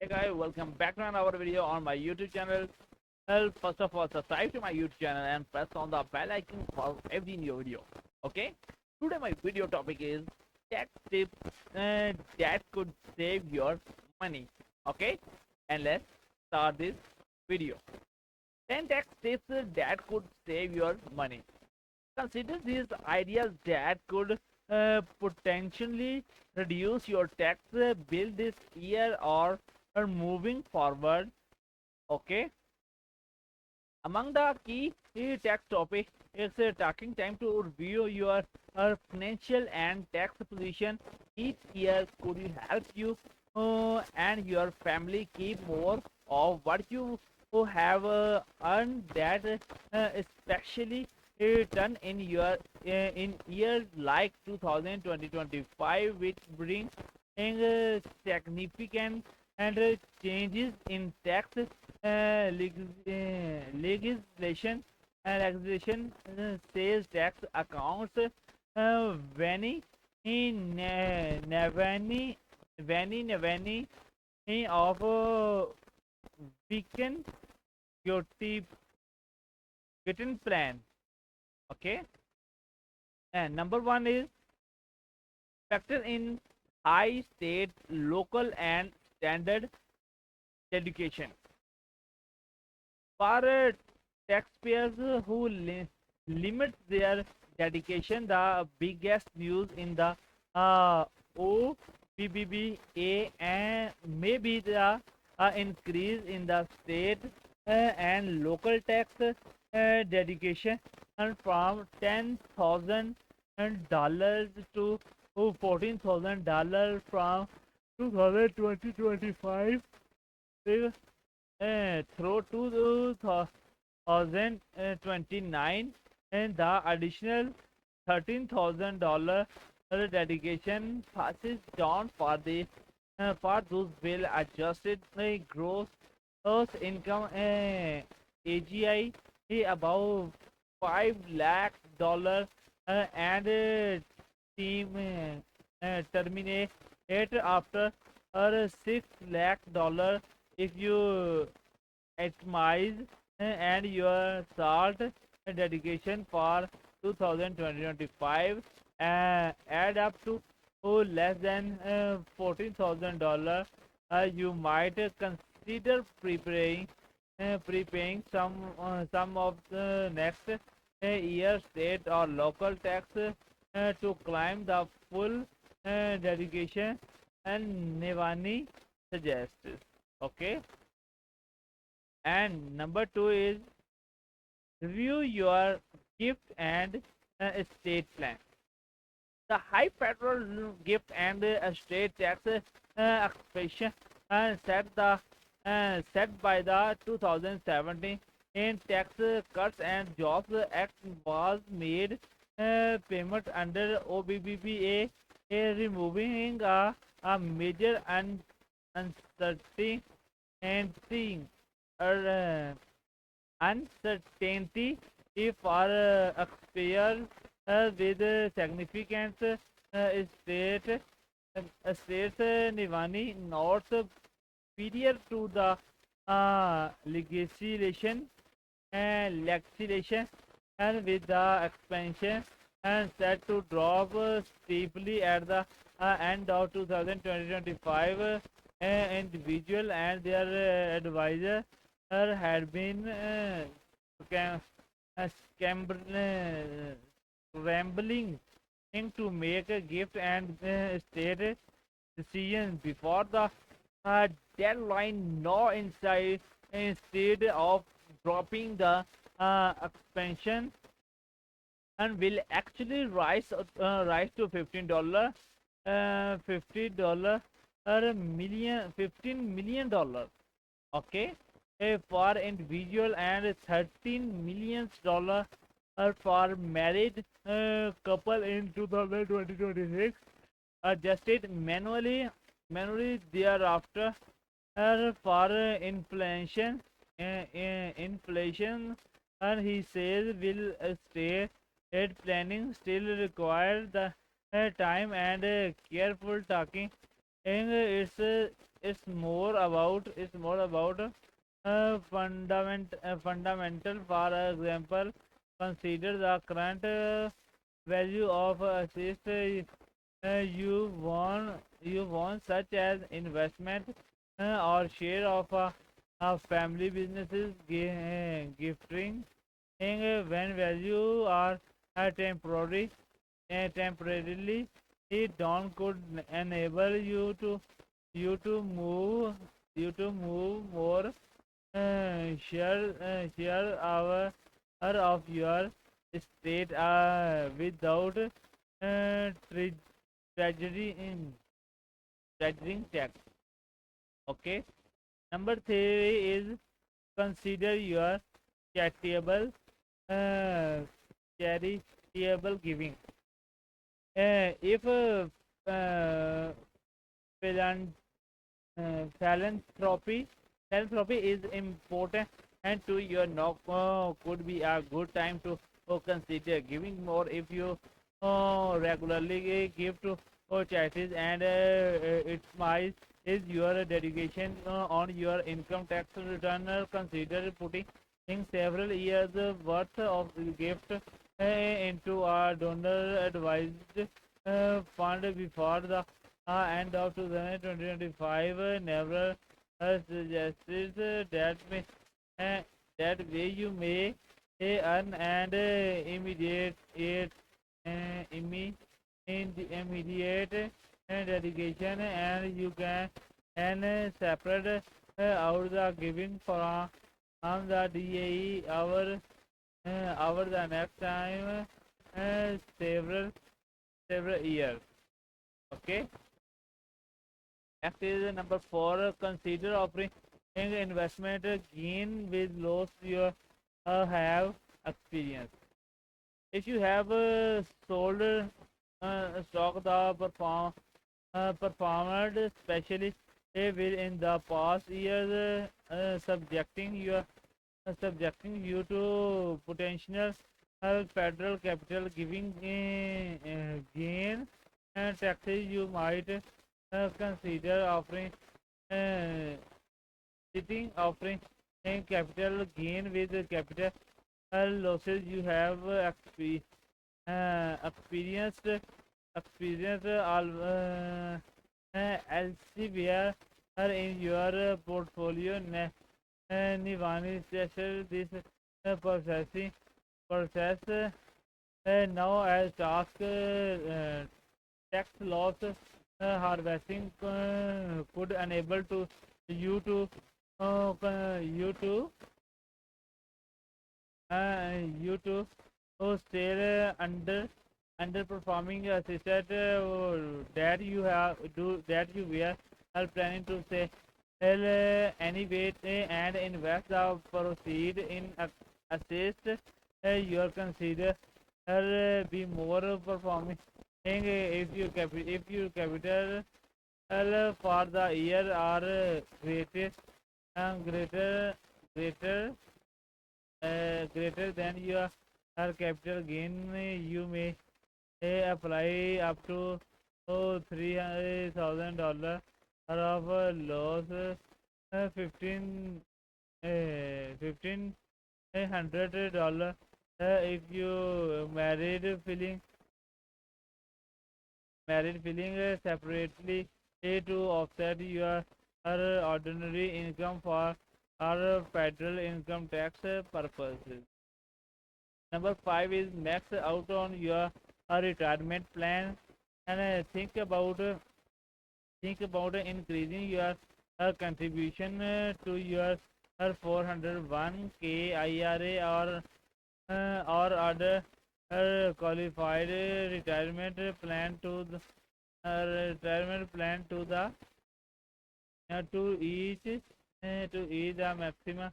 Hey guys, welcome back to another video on my YouTube channel. Well, first of all, subscribe to my YouTube channel and press on the bell icon for every new video. Okay? Today my video topic is tax tips that could save your money. Okay? And let's start this video. 10 tax tips that could save your money. Consider these ideas that could potentially reduce your tax bill this year or moving forward. Okay, among the key tax topics is taking time to review your financial and tax position each year could help you and your family keep more of what you have earned that especially turn in years like 2025 which brings significant and changes in tax legislation and legislation says tax accounts vany in navani vany of weekend guilty written plan. Okay, and number one is factor in high state local and standard education for taxpayers who limit their dedication. The biggest news in the OBBBA and maybe the increase in the state and local tax dedication and from $10,000 to $14,000 from 2025 through 2029 and the additional $13,000 dedication passes down for those will adjusted gross income AGI above $5 lakh and team terminate after $6 lakh if you itemize and your salt dedication for 2025 add up to less than $14,000, you might consider prepaying some of the next year state or local tax to climb the full dedication and Nevani suggests. Okay, and number two is review your gift and estate plan. The high federal gift and estate tax expansion set by the 2017 in Tax Cuts and Jobs Act was made payment under OBBBA, removing a major uncertainty and uh, uncertainty if our experience with significant state states Nivani not superior to the legislation and with the expansion and set to drop steeply at the end of 2025 individual and their advisor had been scam- scrambling to make a gift and state decisions before the deadline. No inside instead of dropping the expansion and will actually rise to $15 $50 or a million $15 million. Okay, for individual and $13 million for married couple in 2026 adjusted manually thereafter for inflation, and he says will stay at planning still require the time and careful talking and it's it's more about fundamental. For example, consider the current value of assist you want, such as investment or share of a family businesses gifting. When value are temporary temporarily it down could enable you to move more share our of your state without tragedy in treasuring tax. Okay. Number three is consider your charitable uh, charitable giving. If philan- philanthropy is important and to your knock could be a good time to consider giving more. If you regularly give to charities and it might is your dedication on your income tax return, consider putting in several years worth of gift into a donor advised fund before the end of 2025. Never suggested uh, that way you may earn and immediate dedication, and you can and separate out the giving from the DAE over the next time several years. Okay. Next is number four. Consider offering investment gain with loss you have experience. If you have sold stock the performed, especially in the past years, subjecting you to potential federal capital giving gain and taxes, you might consider uh, offering capital gain with capital losses. You have experienced elsewhere in your portfolio. Nivani stressed this process now as task tax loss harvesting could enable to you to you to you to stay underperforming assisted that you have do that you were are planning to sell anyway and invest the proceed in assist your consider be more performing if you capital for the year are greater greater greater than your capital gain. You may apply up to $300,000 of loss. 1500 $1,500 if you married feeling separately to offset your ordinary income for our federal income tax purposes. Number five is max out on your retirement plan, and think about increasing your contribution to your 401k IRA or other qualified retirement plan to the to each the maximum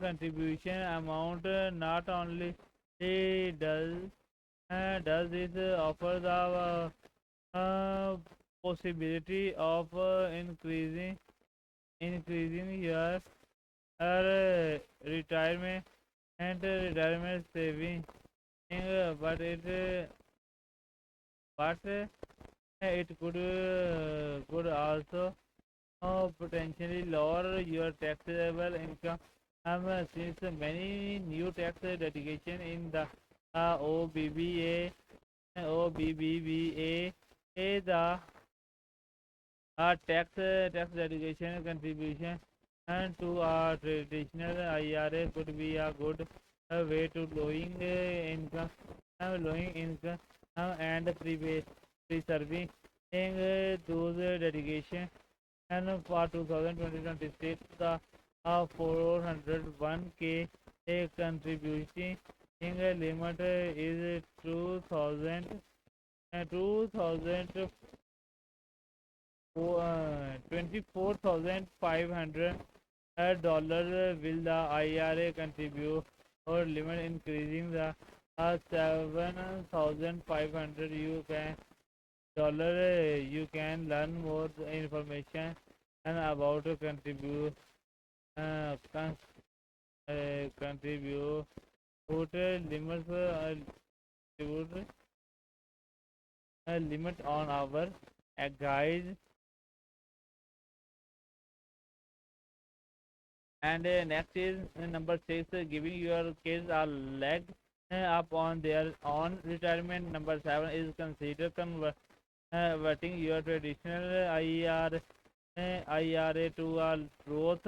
contribution amount. Not only does does this offer the possibility of increasing your retirement and retirement saving, but it could also potentially lower your taxable income. Since many new tax dedication in the OBBA, the tax dedication contribution and to our traditional IRA could be a good way to lowering income and preserving those dedication. And for 2026, the 401k contributing limit is 24,500 dollar will the IRA contribute or limit increasing the 7,500 you can dollar you can learn more information and about to contribute uh, con- contribute limits limit on our guide. And next is number 6, giving your kids a leg up on their own retirement. Number 7 is consider converting your traditional IRA to a growth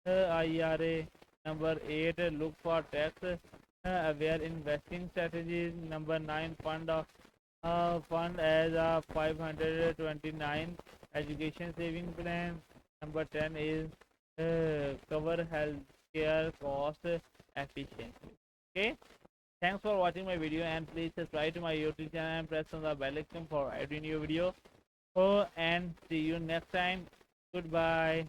IRA. Number 8, look for tax aware investing strategies. Number 9, fund as a 529 education saving plan. Number 10 is cover healthcare cost efficiently. Okay, thanks for watching my video, and please subscribe to my YouTube channel and press on the bell icon for every new video. Oh, and see you next time. Goodbye.